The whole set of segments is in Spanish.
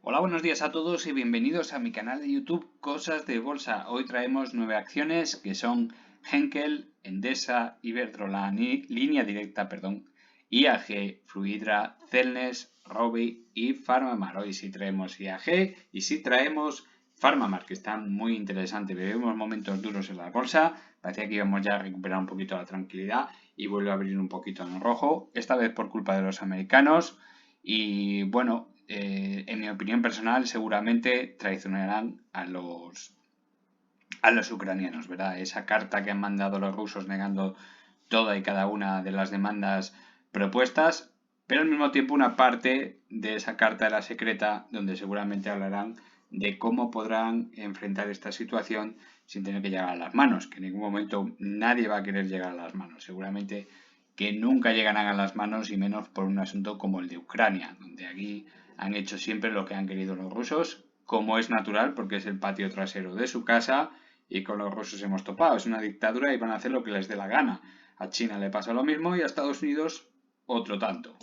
Hola, buenos días a todos y bienvenidos a mi canal de YouTube Cosas de Bolsa. Hoy traemos 9 acciones que son Henkel, Endesa, Iberdrola, Línea Directa, IAG, Fluidra, Celnes, Robi y Farmamar. Hoy sí traemos IAG y sí traemos Farmamar, que está muy interesante. Vivimos momentos duros en la bolsa. Parecía que íbamos ya a recuperar un poquito la tranquilidad y vuelve a abrir un poquito en rojo. Esta vez por culpa de los americanos. Y bueno, en mi opinión personal, seguramente traicionarán a los ucranianos, ¿verdad? Esa carta que han mandado los rusos negando toda y cada una de las demandas propuestas, pero al mismo tiempo una parte de esa carta era secreta, donde seguramente hablarán de cómo podrán enfrentar esta situación sin tener que llegar a las manos, que en ningún momento nadie va a querer llegar a las manos. Seguramente que nunca llegarán a las manos y menos por un asunto como el de Ucrania, donde aquí han hecho siempre lo que han querido los rusos, como es natural porque es el patio trasero de su casa y con los rusos hemos topado. Es una dictadura y van a hacer lo que les dé la gana. A China le pasa lo mismo y a Estados Unidos otro tanto.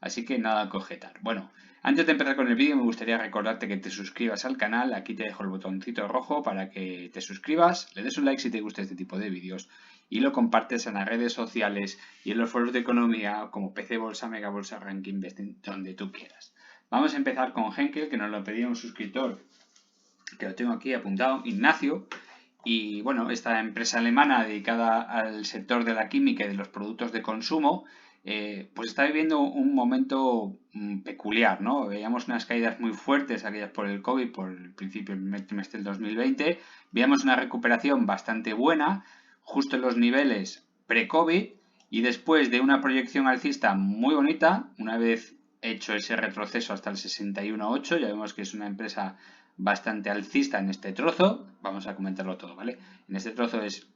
Así que nada que objetar. Bueno, antes de empezar con el vídeo me gustaría recordarte que te suscribas al canal. Aquí te dejo el botoncito rojo para que te suscribas, le des un like si te gusta este tipo de vídeos y lo compartes en las redes sociales y en los foros de economía como PC Bolsa, Mega Bolsa, Ranking Investing, donde tú quieras. Vamos a empezar con Henkel, que nos lo pedía un suscriptor, que lo tengo aquí apuntado, Ignacio. Y bueno, esta empresa alemana dedicada al sector de la química y de los productos de consumo, pues está viviendo un momento peculiar, ¿no? Veíamos unas caídas muy fuertes, aquellas por el COVID, por el principio del primer trimestre del 2020. Veíamos una recuperación bastante buena, justo en los niveles pre-COVID, y después de una proyección alcista muy bonita, una vez hecho ese retroceso hasta el 61.8, ya vemos que es una empresa bastante alcista en este trozo. Vamos a comentarlo todo, ¿vale? En este trozo es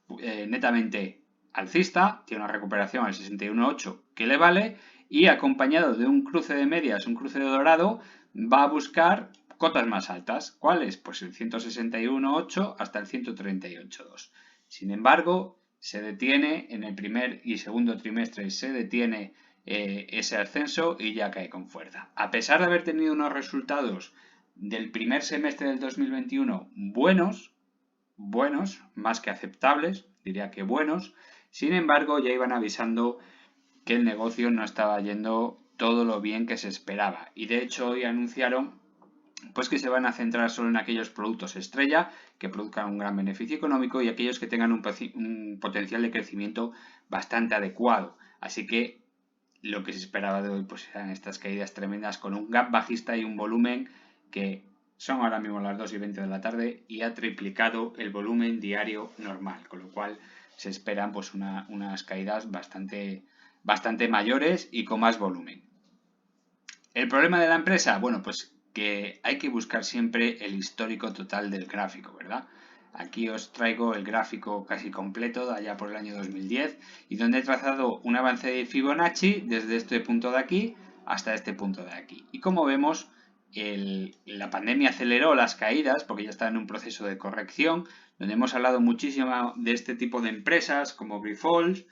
netamente alcista, tiene una recuperación al 61.8 que le vale y acompañado de un cruce de medias, un cruce de dorado, va a buscar cotas más altas. ¿Cuáles? Pues el 161.8 hasta el 138.2. Sin embargo, se detiene en el primer y segundo trimestre, se detiene ese ascenso y ya cae con fuerza. A pesar de haber tenido unos resultados del primer semestre del 2021 buenos, más que aceptables, diría que buenos. Sin embargo, ya iban avisando que el negocio no estaba yendo todo lo bien que se esperaba. Y de hecho hoy anunciaron pues que se van a centrar solo en aquellos productos estrella que produzcan un gran beneficio económico y aquellos que tengan un potencial de crecimiento bastante adecuado. Así que lo que se esperaba de hoy pues eran estas caídas tremendas con un gap bajista y un volumen que son ahora mismo las 2:20 de la tarde y ha triplicado el volumen diario normal, con lo cual se esperan pues unas caídas bastante mayores y con más volumen. ¿El problema de la empresa? Bueno, pues que hay que buscar siempre el histórico total del gráfico, ¿verdad? Aquí os traigo el gráfico casi completo de allá por el año 2010 y donde he trazado un avance de Fibonacci desde este punto de aquí hasta este punto de aquí. Y como vemos, la pandemia aceleró las caídas porque ya está en un proceso de corrección, donde hemos hablado muchísimo de este tipo de empresas como Grifols,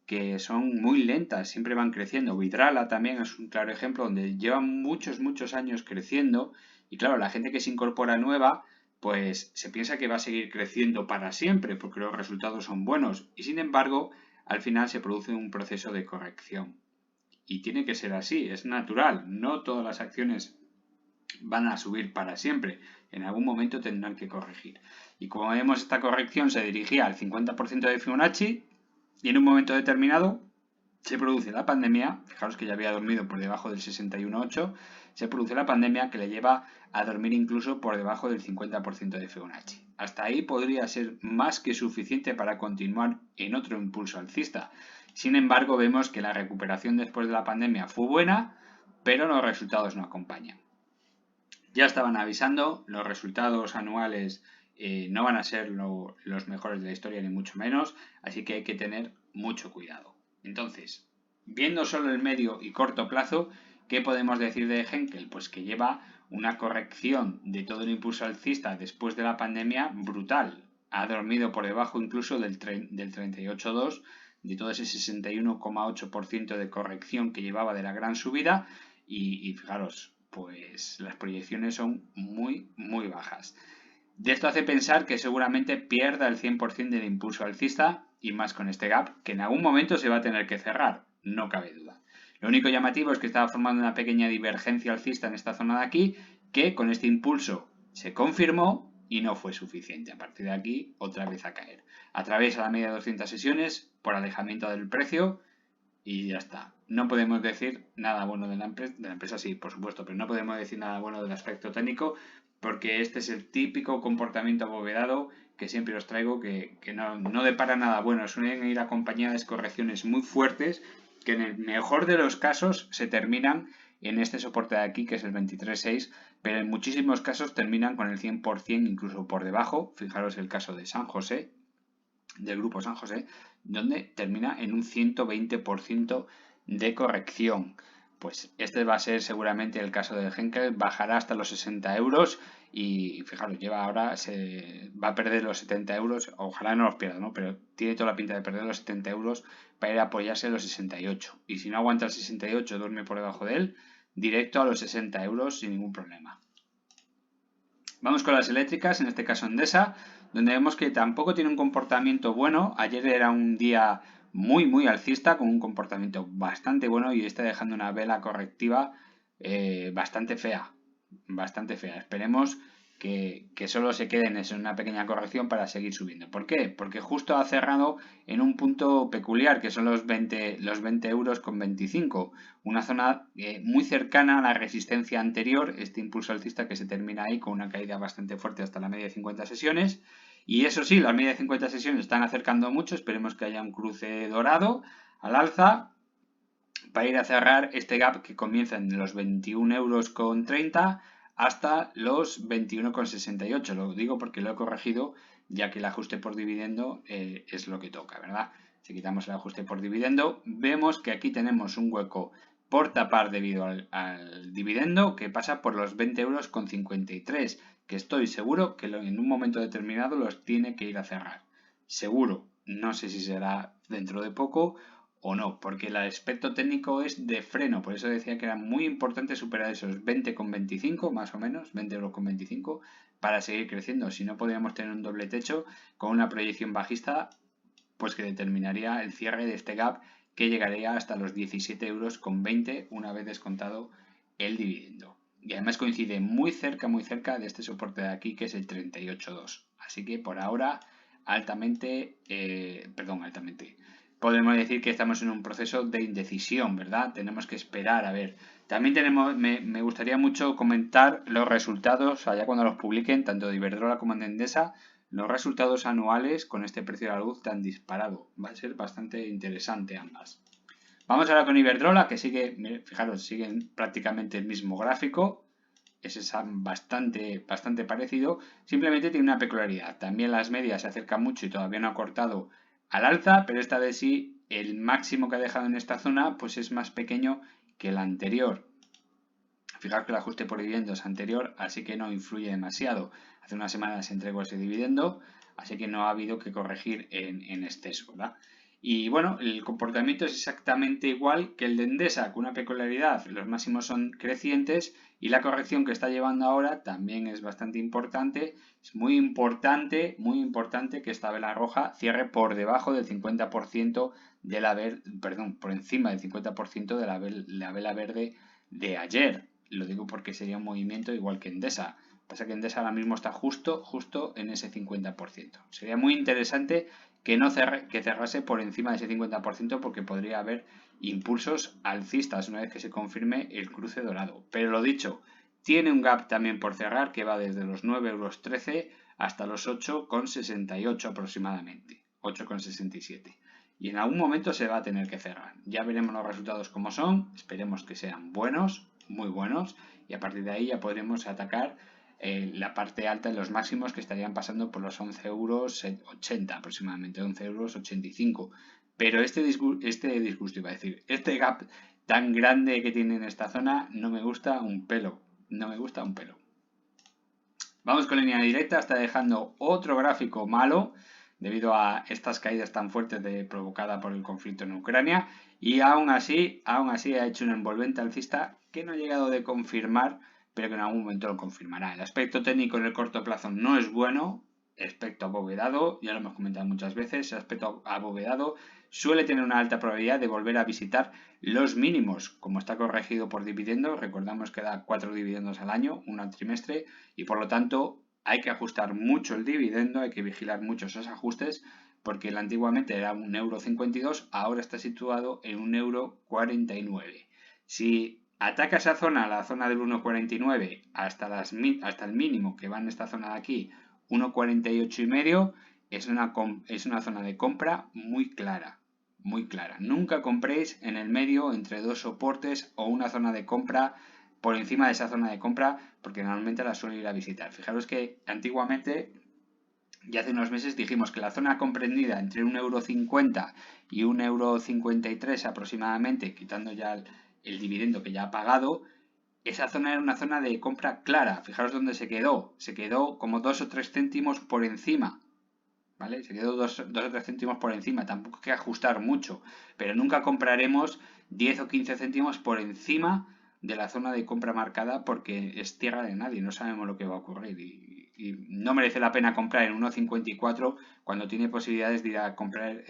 que son muy lentas, siempre van creciendo. Vidrala también es un claro ejemplo donde llevan muchos años creciendo y claro, la gente que se incorpora nueva pues se piensa que va a seguir creciendo para siempre porque los resultados son buenos y sin embargo al final se produce un proceso de corrección. Y tiene que ser así, es natural, no todas las acciones van a subir para siempre, en algún momento tendrán que corregir. Y como vemos esta corrección se dirigía al 50% de Fibonacci y en un momento determinado se produce la pandemia, fijaros que ya había dormido por debajo del 61.8, se produce la pandemia que le lleva a dormir incluso por debajo del 50% de Fibonacci. Hasta ahí podría ser más que suficiente para continuar en otro impulso alcista. Sin embargo, vemos que la recuperación después de la pandemia fue buena, pero los resultados no acompañan. Ya estaban avisando, los resultados anuales no van a ser los mejores de la historia ni mucho menos, así que hay que tener mucho cuidado. Entonces, viendo solo el medio y corto plazo, ¿qué podemos decir de Henkel? Pues que lleva una corrección de todo el impulso alcista después de la pandemia brutal. Ha dormido por debajo incluso del 38.2, de todo ese 61,8% de corrección que llevaba de la gran subida y fijaros, pues las proyecciones son muy bajas. De esto hace pensar que seguramente pierda el 100% del impulso alcista y más con este gap, que en algún momento se va a tener que cerrar, no cabe duda. Lo único llamativo es que estaba formando una pequeña divergencia alcista en esta zona de aquí, que con este impulso se confirmó y no fue suficiente. A partir de aquí, otra vez a caer. Atraviesa la media de 200 sesiones por alejamiento del precio y ya está. No podemos decir nada bueno de la empresa sí, por supuesto, pero no podemos decir nada bueno del aspecto técnico porque este es el típico comportamiento abovedado que siempre os traigo que no depara nada bueno. Suelen ir acompañadas de correcciones muy fuertes que en el mejor de los casos se terminan en este soporte de aquí que es el 23.6, pero en muchísimos casos terminan con el 100% incluso por debajo. Fijaros el caso de San José, del grupo San José, donde termina en un 120% de corrección. Pues este va a ser seguramente el caso de Henkel, bajará hasta los 60 euros y fijaros, lleva ahora, se va a perder los 70 euros, ojalá no los pierda, ¿no? Pero tiene toda la pinta de perder los 70 euros para ir a apoyarse en los 68. Y si no aguanta el 68, duerme por debajo de él, directo a los 60 euros sin ningún problema. Vamos con las eléctricas, en este caso Endesa, donde vemos que tampoco tiene un comportamiento bueno. Ayer era un día muy alcista, con un comportamiento bastante bueno y está dejando una vela correctiva bastante fea. Esperemos que solo se queden en una pequeña corrección para seguir subiendo. ¿Por qué? Porque justo ha cerrado en un punto peculiar, que son los 20 euros con 25. Una zona muy cercana a la resistencia anterior, este impulso alcista que se termina ahí con una caída bastante fuerte hasta la media de 50 sesiones. Y eso sí, las medias de 50 sesiones están acercando mucho, esperemos que haya un cruce dorado al alza para ir a cerrar este gap que comienza en los 21 euros con 30 hasta los 21,68. Lo digo porque lo he corregido ya que el ajuste por dividendo es lo que toca, ¿verdad? Si quitamos el ajuste por dividendo, vemos que aquí tenemos un hueco por tapar debido al dividendo que pasa por los 20 euros con 53, que estoy seguro que en un momento determinado los tiene que ir a cerrar. Seguro, no sé si será dentro de poco o no, porque el aspecto técnico es de freno, por eso decía que era muy importante superar esos 20,25 más o menos, 20 euros con 25 para seguir creciendo, si no podríamos tener un doble techo con una proyección bajista pues que determinaría el cierre de este gap que llegaría hasta los 17 euros con 20 una vez descontado el dividendo. Y además coincide muy cerca de este soporte de aquí que es el 38.2. Así que por ahora altamente, podemos decir que estamos en un proceso de indecisión, ¿verdad? Tenemos que esperar a ver. También me gustaría mucho comentar los resultados, allá cuando los publiquen, tanto de Iberdrola como de Endesa, los resultados anuales con este precio de la luz tan disparado. Va a ser bastante interesante ambas. Vamos ahora con Iberdrola, que sigue, fijaros, siguen prácticamente el mismo gráfico. Es bastante parecido. Simplemente tiene una peculiaridad. También las medias se acercan mucho y todavía no ha cortado al alza, pero esta vez sí, el máximo que ha dejado en esta zona pues es más pequeño que el anterior. Fijaros que el ajuste por dividendos es anterior, así que no influye demasiado. Hace unas semanas se entregó ese dividendo, así que no ha habido que corregir en exceso, ¿verdad? Y bueno, el comportamiento es exactamente igual que el de Endesa, con una peculiaridad. Los máximos son crecientes y la corrección que está llevando ahora también es bastante importante. Es muy importante que esta vela roja cierre por debajo del 50% de la por encima del 50% de la vela verde de ayer. Lo digo porque sería un movimiento igual que Endesa. Pasa que Endesa ahora mismo está justo en ese 50%. Sería muy interesante que cerrase por encima de ese 50% porque podría haber impulsos alcistas una vez que se confirme el cruce dorado. Pero lo dicho, tiene un gap también por cerrar que va desde los 9,13 euros hasta los 8,68 aproximadamente. 8,67. Y en algún momento se va a tener que cerrar. Ya veremos los resultados como son. Esperemos que sean buenos, muy buenos. Y a partir de ahí ya podremos atacar la parte alta de los máximos que estarían pasando por los 11,80 euros aproximadamente, 11,85 euros. Pero este disgusto iba a decir, este gap tan grande que tiene en esta zona no me gusta un pelo. No me gusta un pelo. Vamos con línea directa, está dejando otro gráfico malo debido a estas caídas tan fuertes provocadas por el conflicto en Ucrania Y aún así ha hecho un envolvente alcista que no ha llegado de confirmar, pero que en algún momento lo confirmará. El aspecto técnico en el corto plazo no es bueno, aspecto abovedado, ya lo hemos comentado muchas veces, el aspecto abovedado suele tener una alta probabilidad de volver a visitar los mínimos, como está corregido por dividendos. Recordamos que da 4 dividendos al año, uno al trimestre, y por lo tanto hay que ajustar mucho el dividendo, hay que vigilar mucho esos ajustes, porque el antiguamente era 1,52 €, ahora está situado en 1,49 €. Si ataca esa zona, la zona del 1,49 hasta el mínimo que va en esta zona de aquí, 1,48,5, es una zona de compra muy clara, muy clara. Nunca compréis en el medio entre dos soportes o una zona de compra por encima de esa zona de compra, porque normalmente la suele ir a visitar. Fijaros que antiguamente, ya hace unos meses, dijimos que la zona comprendida entre 1,50 € y 1,53 € aproximadamente, quitando ya el dividendo que ya ha pagado, esa zona era una zona de compra clara. Fijaros dónde se quedó. Se quedó como 2 o 3 céntimos por encima. ¿Vale? Se quedó 2 o 3 céntimos por encima. Tampoco hay que ajustar mucho. Pero nunca compraremos 10 o 15 céntimos por encima de la zona de compra marcada, porque es tierra de nadie. No sabemos lo que va a ocurrir. Y no merece la pena comprar en 1,54 cuando tiene posibilidades de ir a comprar,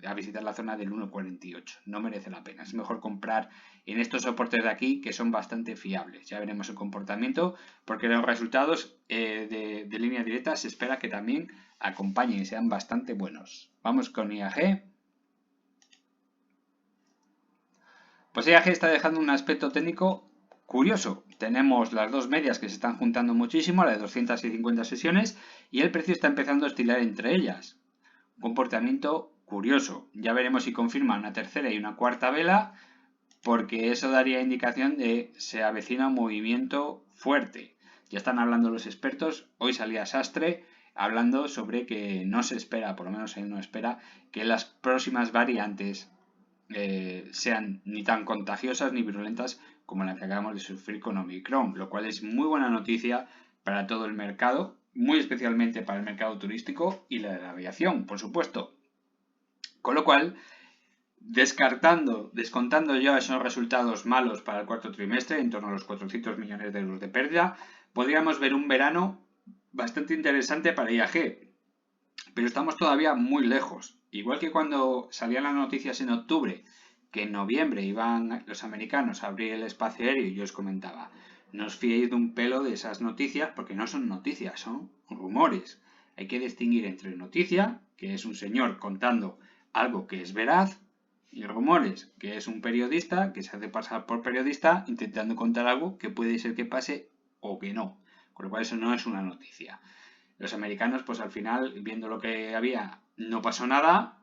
a visitar la zona del 1,48. No merece la pena. Es mejor comprar en estos soportes de aquí, que son bastante fiables. Ya veremos el comportamiento, porque los resultados de línea directa se espera que también acompañen y sean bastante buenos. Vamos con IAG. Pues IAG está dejando un aspecto técnico curioso. Tenemos las dos medias que se están juntando muchísimo, la de 250 sesiones, y el precio está empezando a oscilar entre ellas. Un comportamiento curioso. Ya veremos si confirma una tercera y una cuarta vela, porque eso daría indicación de se avecina un movimiento fuerte. Ya están hablando los expertos. Hoy salía Sastre hablando sobre que no se espera, por lo menos él no espera, que las próximas variantes sean ni tan contagiosas ni virulentas como la que acabamos de sufrir con Omicron, lo cual es muy buena noticia para todo el mercado, muy especialmente para el mercado turístico y la de la aviación, por supuesto. Con lo cual, descontando ya esos resultados malos para el cuarto trimestre, en torno a los 400 millones de euros de pérdida, podríamos ver un verano bastante interesante para IAG. Pero estamos todavía muy lejos. Igual que cuando salían las noticias en octubre, que en noviembre iban los americanos a abrir el espacio aéreo, y yo os comentaba, no os fiéis de un pelo de esas noticias, porque no son noticias, son rumores. Hay que distinguir entre noticia, que es un señor contando algo que es veraz, y rumores, que es un periodista que se hace pasar por periodista intentando contar algo que puede ser que pase o que no. Con lo cual eso no es una noticia. Los americanos, pues al final, viendo lo que había, no pasó nada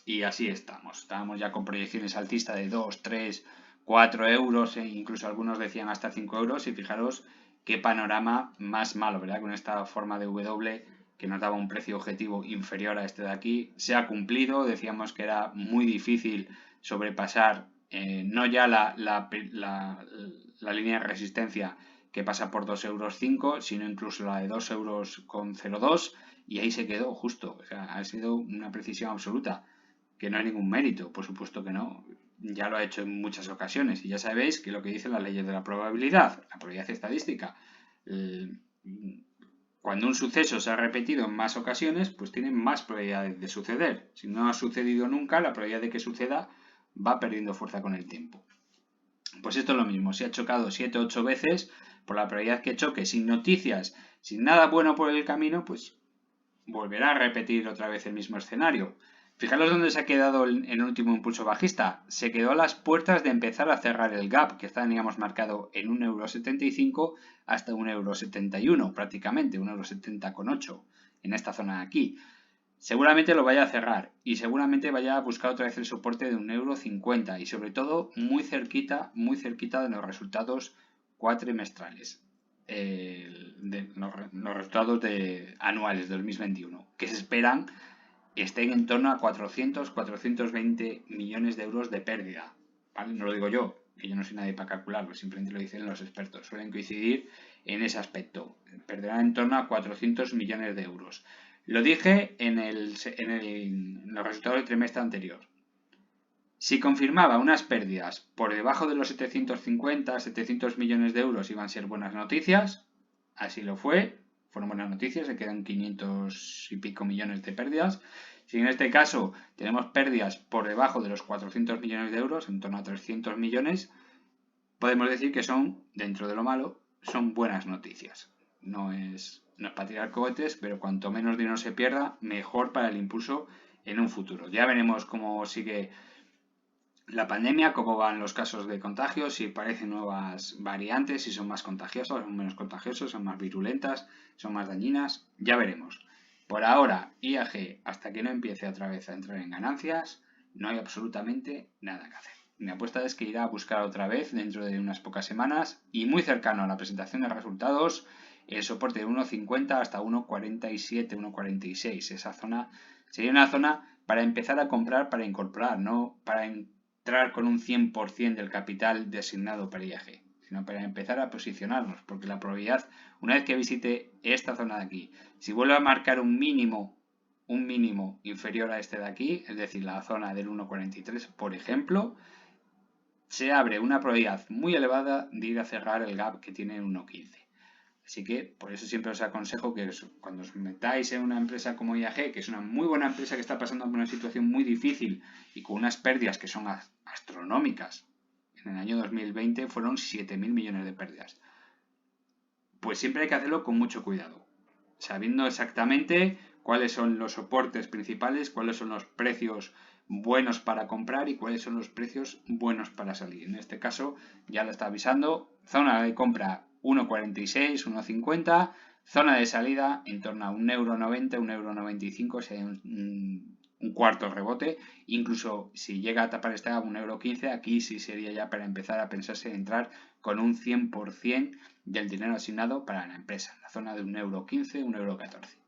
y así estamos. Estábamos ya con proyecciones altistas de 2, 3, 4 euros, e incluso algunos decían hasta 5 euros, y fijaros qué panorama más malo, ¿verdad? Con esta forma de W que nos daba un precio objetivo inferior a este de aquí. Se ha cumplido, decíamos que era muy difícil sobrepasar no ya la línea de resistencia que pasa por 2,05 €, sino incluso la de 2,02 €, y ahí se quedó justo. O sea, ha sido una precisión absoluta, que no hay ningún mérito, por supuesto que no. Ya lo ha hecho en muchas ocasiones, y ya sabéis que lo que dicen las leyes de la probabilidad estadística, cuando un suceso se ha repetido en más ocasiones, pues tiene más probabilidades de suceder. Si no ha sucedido nunca, la probabilidad de que suceda va perdiendo fuerza con el tiempo. Pues esto es lo mismo, si ha chocado 7 o 8 veces, por la probabilidad que choque sin noticias, sin nada bueno por el camino, pues volverá a repetir otra vez el mismo escenario. Fijaros dónde se ha quedado en el último impulso bajista. Se quedó a las puertas de empezar a cerrar el gap, que teníamos marcado en 1,75 € hasta 1,71 € prácticamente, 1,70,8 € en esta zona de aquí. Seguramente lo vaya a cerrar y seguramente vaya a buscar otra vez el soporte de 1,50 € y sobre todo muy cerquita de los resultados cuatrimestrales. Los resultados anuales de 2021, que se esperan estén en torno a 400-420 millones de euros de pérdida. ¿Vale? No lo digo yo, que yo no soy nadie para calcularlo, simplemente lo dicen los expertos. Suelen coincidir en ese aspecto. Perderán en torno a 400 millones de euros. Lo dije en los resultados del trimestre anterior. Si confirmaba unas pérdidas por debajo de los 750, 700 millones de euros iban a ser buenas noticias, así lo fue, fueron buenas noticias, se quedan 500 y pico millones de pérdidas. Si en este caso tenemos pérdidas por debajo de los 400 millones de euros, en torno a 300 millones, podemos decir que son, dentro de lo malo, son buenas noticias. No es para tirar cohetes, pero cuanto menos dinero se pierda, mejor para el impulso en un futuro. Ya veremos cómo sigue la pandemia, cómo van los casos de contagio, si aparecen nuevas variantes, si son más contagiosas, son menos contagiosas, son más virulentas, son más dañinas, ya veremos. Por ahora, IAG, hasta que no empiece otra vez a entrar en ganancias, no hay absolutamente nada que hacer. Mi apuesta es que irá a buscar otra vez dentro de unas pocas semanas y muy cercano a la presentación de resultados el soporte de 1.50 hasta 1.47, 1.46. Esa zona sería una zona para empezar a comprar, para incorporar, no para entrar con un 100% del capital designado para IAG, sino para empezar a posicionarnos, porque la probabilidad, una vez que visite esta zona de aquí, si vuelve a marcar un mínimo inferior a este de aquí, es decir, la zona del 1.43, por ejemplo, se abre una probabilidad muy elevada de ir a cerrar el gap que tiene en 1.15. Así que por eso siempre os aconsejo que cuando os metáis en una empresa como IAG, que es una muy buena empresa que está pasando por una situación muy difícil y con unas pérdidas que son astronómicas, en el año 2020 fueron 7.000 millones de pérdidas, pues siempre hay que hacerlo con mucho cuidado, sabiendo exactamente cuáles son los soportes principales, cuáles son los precios buenos para comprar y cuáles son los precios buenos para salir. En este caso ya lo está avisando, zona de compra 1.46, 1.50, zona de salida en torno a 1,90 €, 1,95 €, si hay un cuarto rebote, incluso si llega a tapar esta 1,15 €, aquí sí sería ya para empezar a pensarse en entrar con un 100% del dinero asignado para la empresa, la zona de 1,15 €, 1,14 €.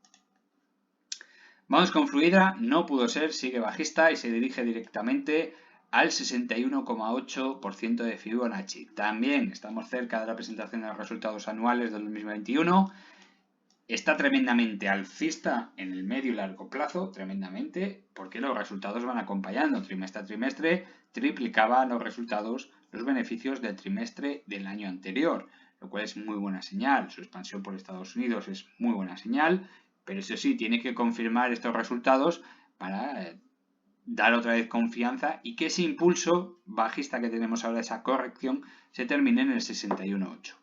Vamos con Fluidra, no pudo ser, sigue bajista y se dirige directamente al 61,8% de Fibonacci. También estamos cerca de la presentación de los resultados anuales del 2021. Está tremendamente alcista en el medio y largo plazo, tremendamente, porque los resultados van acompañando. Trimestre a trimestre triplicaba los resultados, los beneficios del trimestre del año anterior, lo cual es muy buena señal. Su expansión por Estados Unidos es muy buena señal, pero eso sí, tiene que confirmar estos resultados para dar otra vez confianza y que ese impulso bajista que tenemos ahora, esa corrección, se termine en el 61,8.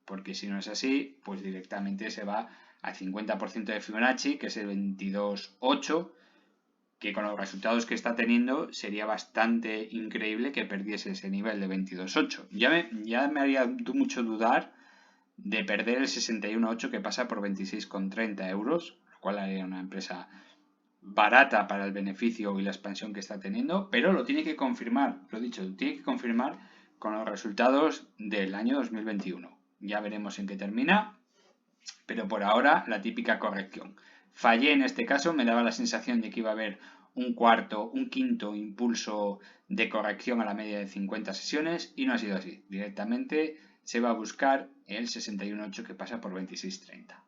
Porque si no es así, pues directamente se va al 50% de Fibonacci, que es el 22,8, que con los resultados que está teniendo sería bastante increíble que perdiese ese nivel de 22,8. Ya me haría mucho dudar de perder el 61,8 que pasa por 26,30 euros, lo cual haría una empresa barata para el beneficio y la expansión que está teniendo, pero lo tiene que confirmar, lo dicho, lo tiene que confirmar con los resultados del año 2021. Ya veremos en qué termina, pero por ahora la típica corrección. Fallé en este caso, me daba la sensación de que iba a haber un quinto impulso de corrección a la media de 50 sesiones y no ha sido así. Directamente se va a buscar el 61,8 que pasa por 26,30.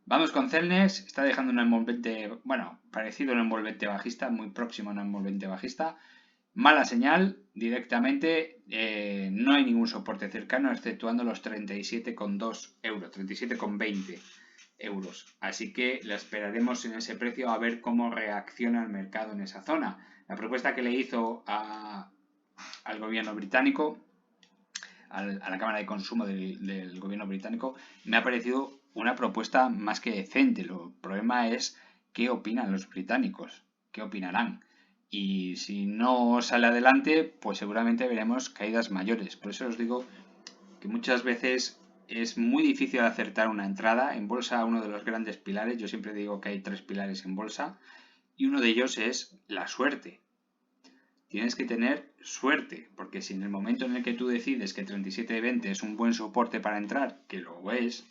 Vamos con Celnex, está dejando un envolvente, bueno, parecido a un envolvente bajista, muy próximo a un envolvente bajista. Mala señal, directamente no hay ningún soporte cercano, exceptuando los 37,2 euros, 37,20 euros. Así que la esperaremos en ese precio a ver cómo reacciona el mercado en esa zona. La propuesta que le hizo al gobierno británico, a la Cámara de Consumo del gobierno británico, me ha parecido una propuesta más que decente. El problema es qué opinan los británicos, qué opinarán. Y si no sale adelante, pues seguramente veremos caídas mayores. Por eso os digo que muchas veces es muy difícil acertar una entrada. En bolsa, uno de los grandes pilares, yo siempre digo que hay 3 pilares en bolsa, y uno de ellos es la suerte. Tienes que tener suerte, porque si en el momento en el que tú decides que 37,20 es un buen soporte para entrar, que lo es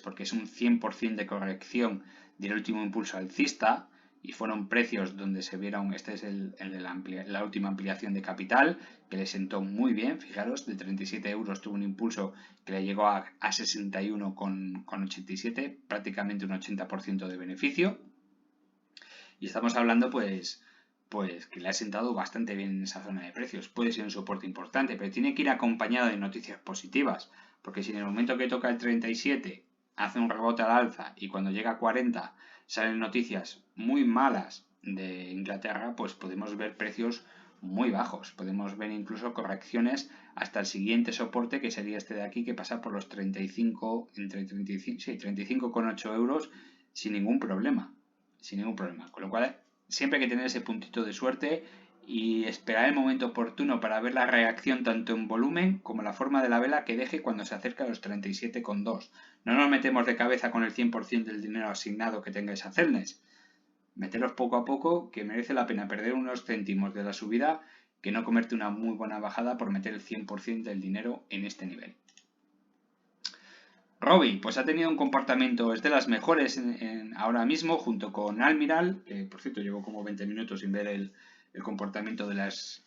porque es un 100% de corrección del último impulso alcista, y fueron precios donde se vieron, este es el de la última ampliación de capital, que le sentó muy bien, fijaros, de 37 euros tuvo un impulso que le llegó a 61,87, prácticamente un 80% de beneficio, y estamos hablando pues pues que le ha sentado bastante bien en esa zona de precios. Puede ser un soporte importante, pero tiene que ir acompañado de noticias positivas, porque si en el momento que toca el 37 hace un rebote al alza y cuando llega a 40 salen noticias muy malas de Inglaterra, pues podemos ver precios muy bajos. Podemos ver incluso correcciones hasta el siguiente soporte, que sería este de aquí, que pasa por los 35, entre 35, sí, 35,8 euros sin ningún problema. Sin ningún problema. Con lo cual, siempre hay que tener ese puntito de suerte y esperar el momento oportuno para ver la reacción tanto en volumen como la forma de la vela que deje cuando se acerca a los 37,2. No nos metemos de cabeza con el 100% del dinero asignado que tengáis a Celnes. Meteros poco a poco, que merece la pena perder unos céntimos de la subida que no comerte una muy buena bajada por meter el 100% del dinero en este nivel. Robi, pues ha tenido un comportamiento, es de las mejores ahora mismo, junto con Almiral, que por cierto llevo como 20 minutos sin ver el comportamiento de las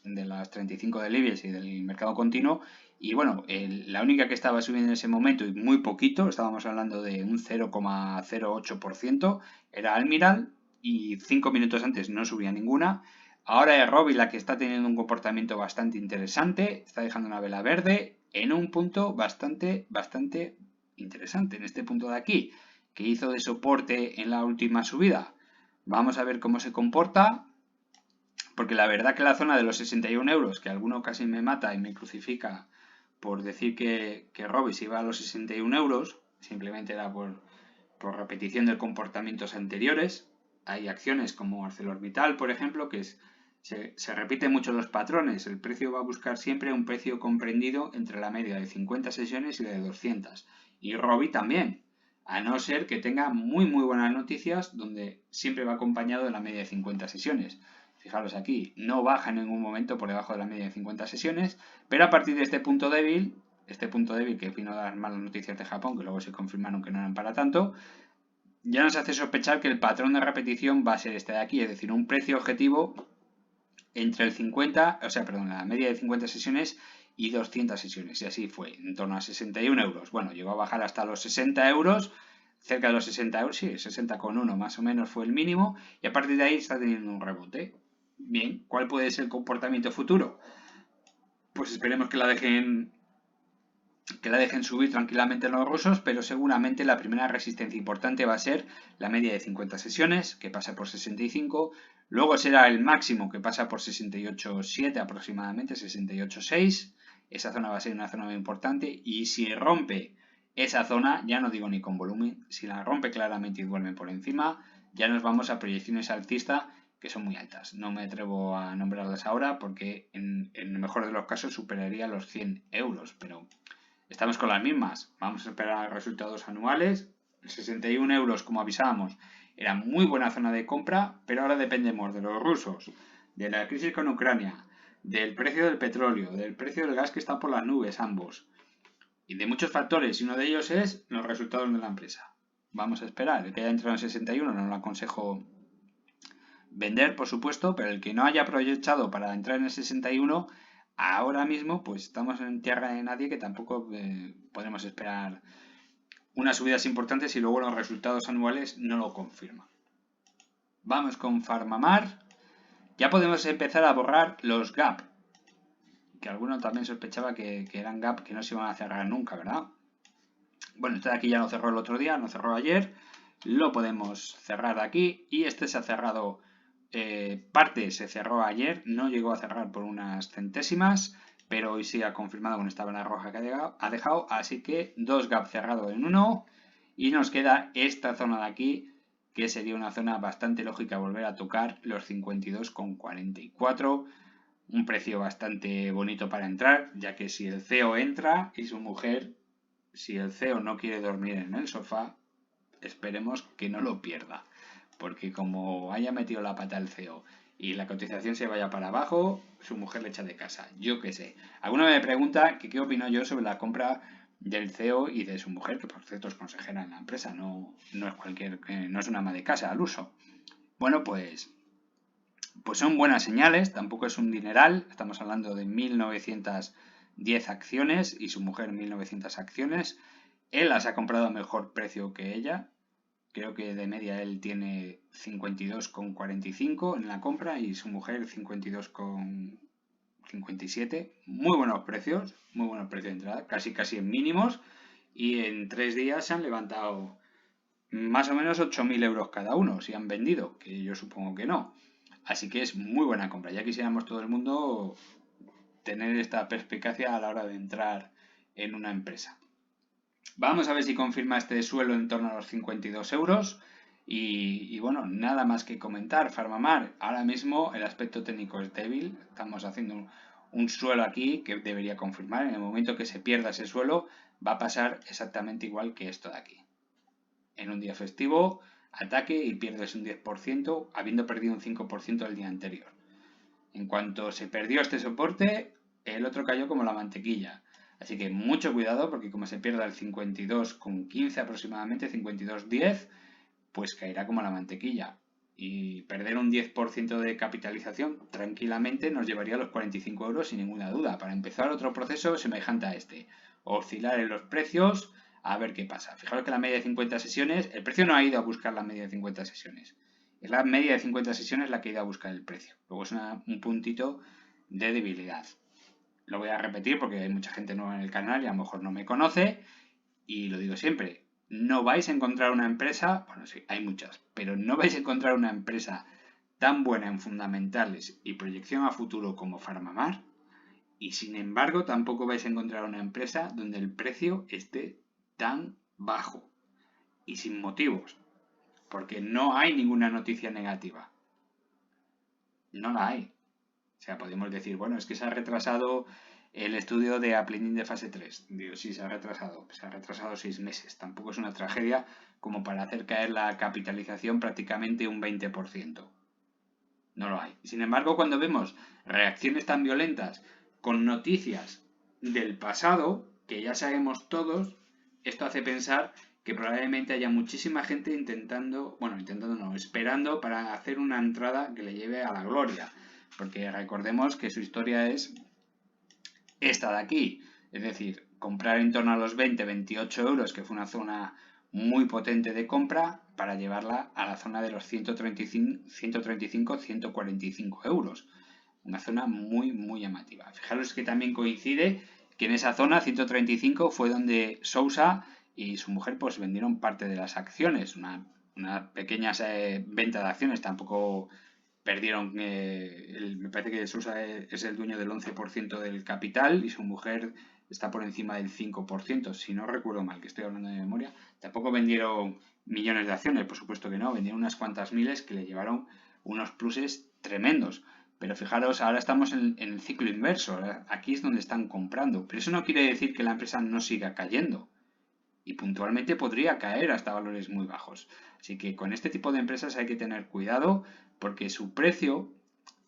35 del IBEX y del mercado continuo. Y bueno, la única que estaba subiendo en ese momento, y muy poquito, estábamos hablando de un 0,08%, era Almiral, y 5 minutos antes no subía ninguna. Ahora es Robi la que está teniendo un comportamiento bastante interesante, está dejando una vela verde en un punto bastante interesante, en este punto de aquí, que hizo de soporte en la última subida. Vamos a ver cómo se comporta, porque la verdad que la zona de los 61 euros, que alguno casi me mata y me crucifica por decir que Robi se iba a los 61 euros, simplemente era por repetición de comportamientos anteriores. Hay acciones como ArcelorMittal, por ejemplo, que se repiten mucho los patrones. El precio va a buscar siempre un precio comprendido entre la media de 50 sesiones y de 200. Y Robi también, a no ser que tenga muy buenas noticias, donde siempre va acompañado de la media de 50 sesiones. Fijaros aquí, no baja en ningún momento por debajo de la media de 50 sesiones, pero a partir de este punto débil que vino a dar malas noticias de Japón, que luego se confirmaron que no eran para tanto, ya nos hace sospechar que el patrón de repetición va a ser este de aquí, es decir, un precio objetivo entre el 50, la media de 50 sesiones y 200 sesiones, y así fue, en torno a 61 euros. Bueno, llegó a bajar hasta los 60 euros, cerca de los 60 euros, sí, 60,1 más o menos fue el mínimo, y a partir de ahí está teniendo un rebote. Bien, ¿cuál puede ser el comportamiento futuro? Pues esperemos que la dejen subir tranquilamente los rusos, pero seguramente la primera resistencia importante va a ser la media de 50 sesiones, que pasa por 65, luego será el máximo, que pasa por 68,7 aproximadamente, 68,6, esa zona va a ser una zona muy importante, y si rompe esa zona, ya no digo ni con volumen, si la rompe claramente y duerme por encima, ya nos vamos a proyecciones alcistas que son muy altas. No me atrevo a nombrarlas ahora porque en el mejor de los casos superaría los 100 euros, pero estamos con las mismas. Vamos a esperar resultados anuales. 61 euros, como avisábamos, era muy buena zona de compra, pero ahora dependemos de los rusos, de la crisis con Ucrania, del precio del petróleo, del precio del gas que está por las nubes, ambos, y de muchos factores, y uno de ellos es los resultados de la empresa. Vamos a esperar. El que haya entrado en 61 no lo aconsejo vender, por supuesto, pero el que no haya aprovechado para entrar en el 61, ahora mismo pues estamos en tierra de nadie, que tampoco podemos esperar unas subidas importantes y luego los resultados anuales no lo confirman. Vamos con Farmamar. Ya podemos empezar a borrar los gap, que alguno también sospechaba que eran gap que no se iban a cerrar nunca, ¿verdad? Bueno, este de aquí ya no cerró el otro día, no cerró ayer, lo podemos cerrar de aquí, y este se ha cerrado, parte se cerró ayer, no llegó a cerrar por unas centésimas, pero hoy sí ha confirmado con esta vela roja que ha dejado, así que dos gap cerrado en uno, y nos queda esta zona de aquí, que sería una zona bastante lógica volver a tocar los 52,44, un precio bastante bonito para entrar, ya que si el CEO entra y su mujer, si el CEO no quiere dormir en el sofá, esperemos que no lo pierda, porque como haya metido la pata el CEO y la cotización se vaya para abajo, su mujer le echa de casa, yo qué sé. Alguno me pregunta que qué opino yo sobre la compra del CEO y de su mujer, que por cierto es consejera en la empresa, no es una ama de casa al uso. Bueno, pues son buenas señales, tampoco es un dineral, estamos hablando de 1.910 acciones y su mujer 1.900 acciones. Él las ha comprado a mejor precio que ella, Creo que de media él tiene 52,45 en la compra y su mujer 52,57. Muy buenos precios de entrada, casi en mínimos. Y en 3 días se han levantado más o menos 8.000 euros cada uno, si han vendido, que yo supongo que no. Así que es muy buena compra. Ya quisiéramos todo el mundo tener esta perspicacia a la hora de entrar en una empresa. Vamos a ver si confirma este suelo en torno a los 52 euros. Y bueno, nada más que comentar. Farmamar, ahora mismo el aspecto técnico es débil. Estamos haciendo un suelo aquí que debería confirmar. En el momento que se pierda ese suelo, va a pasar exactamente igual que esto de aquí. En un día festivo, ataque y pierdes un 10%, habiendo perdido un 5% el día anterior. En cuanto se perdió este soporte, el otro cayó como la mantequilla. Así que mucho cuidado porque como se pierda el 52,15 aproximadamente, 52,10, pues caerá como la mantequilla. Y perder un 10% de capitalización tranquilamente nos llevaría a los 45 euros sin ninguna duda. Para empezar otro proceso semejante a este. Oscilar en los precios a ver qué pasa. Fijaros que la media de 50 sesiones, el precio no ha ido a buscar la media de 50 sesiones. Es la media de 50 sesiones la que ha ido a buscar el precio. Luego es un puntito de debilidad. Lo voy a repetir porque hay mucha gente nueva en el canal y a lo mejor no me conoce. Y lo digo siempre, no vais a encontrar una empresa, bueno sí, hay muchas, pero no vais a encontrar una empresa tan buena en fundamentales y proyección a futuro como Farmamar. Y sin embargo tampoco vais a encontrar una empresa donde el precio esté tan bajo. Y sin motivos. Porque no hay ninguna noticia negativa. No la hay. O sea, podemos decir, bueno, es que se ha retrasado el estudio de Applenin de fase 3. Digo, sí, se ha retrasado 6 meses. Tampoco es una tragedia como para hacer caer la capitalización prácticamente un 20%. No lo hay. Sin embargo, cuando vemos reacciones tan violentas con noticias del pasado, que ya sabemos todos, esto hace pensar que probablemente haya muchísima gente esperando para hacer una entrada que le lleve a la gloria. Porque recordemos que su historia es esta de aquí. Es decir, comprar en torno a los 20-28 euros, que fue una zona muy potente de compra, para llevarla a la zona de los 135-145 euros. Una zona muy, muy llamativa. Fijaros que también coincide que en esa zona, 135, fue donde Sousa y su mujer pues vendieron parte de las acciones. Una pequeña venta de acciones, tampoco perdieron, me parece que Sousa es el dueño del 11% del capital y su mujer está por encima del 5%, si no recuerdo mal, que estoy hablando de memoria. Tampoco vendieron millones de acciones, por supuesto que no, vendieron unas cuantas miles que le llevaron unos pluses tremendos. Pero fijaros, ahora estamos en el ciclo inverso, aquí es donde están comprando, pero eso no quiere decir que la empresa no siga cayendo. Y puntualmente podría caer hasta valores muy bajos. Así que con este tipo de empresas hay que tener cuidado porque su precio,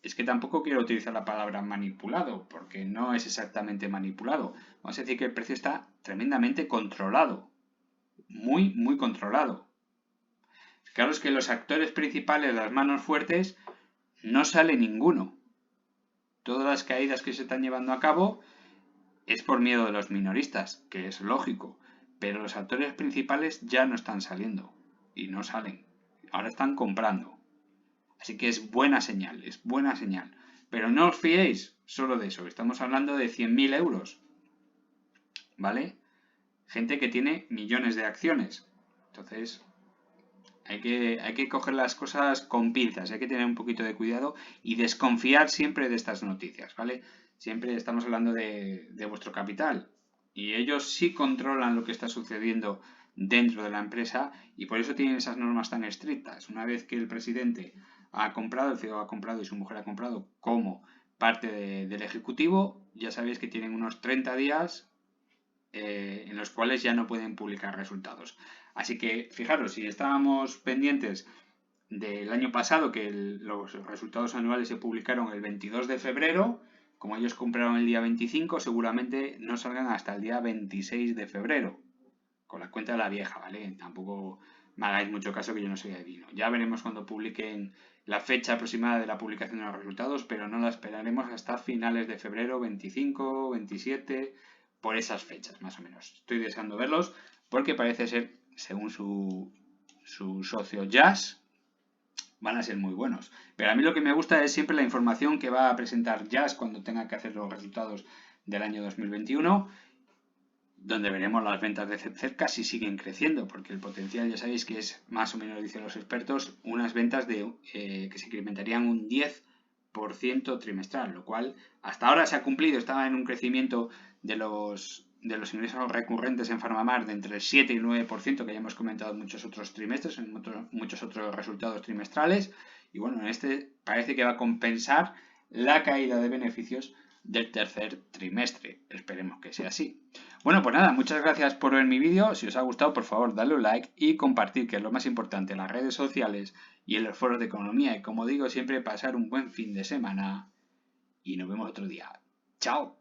es que tampoco quiero utilizar la palabra manipulado, porque no es exactamente manipulado. Vamos a decir que el precio está tremendamente controlado. Muy, muy controlado. Fijaros que los actores principales, las manos fuertes, no sale ninguno. Todas las caídas que se están llevando a cabo es por miedo de los minoristas, que es lógico. Pero los actores principales ya no están saliendo. Y no salen. Ahora están comprando. Así que es buena señal, es buena señal. Pero no os fiéis solo de eso. Estamos hablando de 100.000 euros. ¿Vale? Gente que tiene millones de acciones. Entonces, hay que coger las cosas con pinzas. Hay que tener un poquito de cuidado y desconfiar siempre de estas noticias. ¿Vale? Siempre estamos hablando de vuestro capital. Y ellos sí controlan lo que está sucediendo dentro de la empresa y por eso tienen esas normas tan estrictas. Una vez que el presidente ha comprado, el CEO ha comprado y su mujer ha comprado como parte del ejecutivo, ya sabéis que tienen unos 30 días en los cuales ya no pueden publicar resultados. Así que fijaros, si estábamos pendientes del año pasado, que los resultados anuales se publicaron el 22 de febrero, como ellos compraron el día 25, seguramente no salgan hasta el día 26 de febrero, con la cuenta de la vieja, ¿vale? Tampoco me hagáis mucho caso que yo no soy adivino. Ya veremos cuando publiquen la fecha aproximada de la publicación de los resultados, pero no la esperaremos hasta finales de febrero, 25, 27, por esas fechas más o menos. Estoy deseando verlos porque parece ser, según su su socio Jazz, van a ser muy buenos. Pero a mí lo que me gusta es siempre la información que va a presentar Jazz cuando tenga que hacer los resultados del año 2021, donde veremos las ventas de cerca si siguen creciendo, porque el potencial ya sabéis que es, más o menos dicen los expertos, unas ventas que se incrementarían un 10% trimestral, lo cual hasta ahora se ha cumplido, estaba en un crecimiento de los ingresos recurrentes en PharmaMar de entre el 7 y el 9%, que ya hemos comentado en muchos otros trimestres, en muchos otros resultados trimestrales, y bueno, en este parece que va a compensar la caída de beneficios del tercer trimestre. Esperemos que sea así. Bueno, pues nada, muchas gracias por ver mi vídeo. Si os ha gustado, por favor, dadle un like y compartir, que es lo más importante, en las redes sociales y en los foros de economía. Y como digo siempre, pasar un buen fin de semana y nos vemos otro día. ¡Chao!